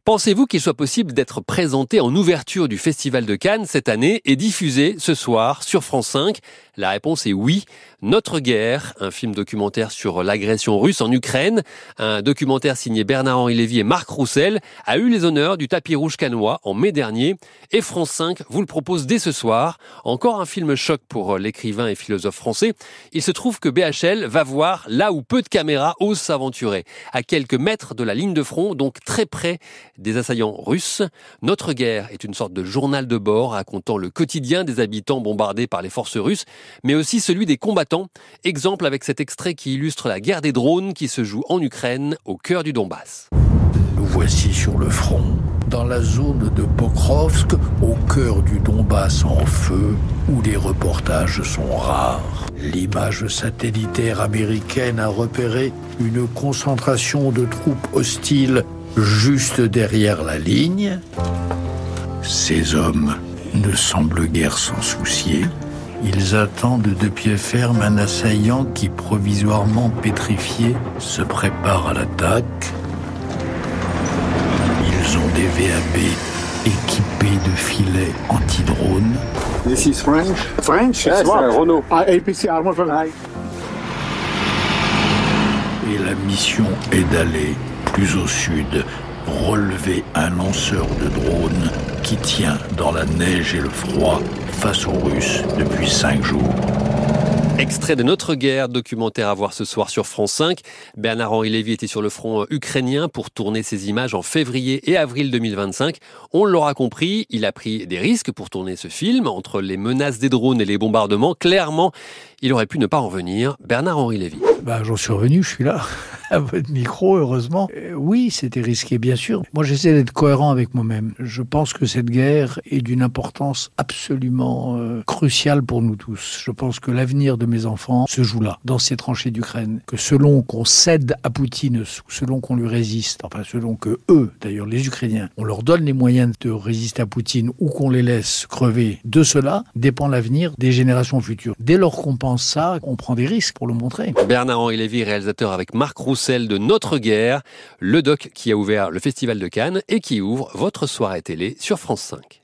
Pensez-vous qu'il soit possible d'être présenté en ouverture du Festival de Cannes cette année et diffusé ce soir sur France 5 ? La réponse est oui. Notre guerre, un film documentaire sur l'agression russe en Ukraine, un documentaire signé Bernard-Henri Lévy et Marc Roussel, a eu les honneurs du tapis rouge cannois en mai dernier. Et France 5 vous le propose dès ce soir. Encore un film choc pour l'écrivain et philosophe français. Il se trouve que BHL va voir là où peu de caméras osent s'aventurer. À quelques mètres de la ligne de front, donc très près des assaillants russes. Notre guerre est une sorte de journal de bord racontant le quotidien des habitants bombardés par les forces russes, mais aussi celui des combattants. Exemple avec cet extrait qui illustre la guerre des drones qui se joue en Ukraine, au cœur du Donbass. Nous voici sur le front, dans la zone de Pokrovsk, au cœur du Donbass en feu, où les reportages sont rares. L'image satellitaire américaine a repéré une concentration de troupes hostiles juste derrière la ligne. Ces hommes ne semblent guère s'en soucier. Ils attendent de pied ferme un assaillant qui, provisoirement pétrifié, se prépare à l'attaque. Ils ont des VAB équipés de filets anti-drones. This is French. French? Yes, Renault. APC Armor von High. Et la mission est d'aller plus au sud, relever un lanceur de drones qui tient dans la neige et le froid face aux Russes depuis 5 jours. Extrait de Notre guerre, documentaire à voir ce soir sur France 5. Bernard-Henri Lévy était sur le front ukrainien pour tourner ces images en février et avril 2025. On l'aura compris, il a pris des risques pour tourner ce film. Entre les menaces des drones et les bombardements, clairement, il aurait pu ne pas en venir. Bernard-Henri Lévy. J'en suis revenu, je suis là, à votre micro, heureusement. Oui, c'était risqué, bien sûr. Moi, j'essaie d'être cohérent avec moi-même. Je pense que cette guerre est d'une importance absolument cruciale pour nous tous. Je pense que l'avenir de mes enfants se joue là, dans ces tranchées d'Ukraine. Que selon qu'on cède à Poutine, ou selon qu'on lui résiste, enfin selon que eux, d'ailleurs les Ukrainiens, on leur donne les moyens de résister à Poutine ou qu'on les laisse crever, de cela dépend l'avenir des générations futures. Dès lors qu'on pense ça, on prend des risques pour le montrer. Bernard-Henri Lévy, réalisateur avec Marc Roussel de Notre guerre, le doc qui a ouvert le Festival de Cannes et qui ouvre votre soirée télé sur France 5.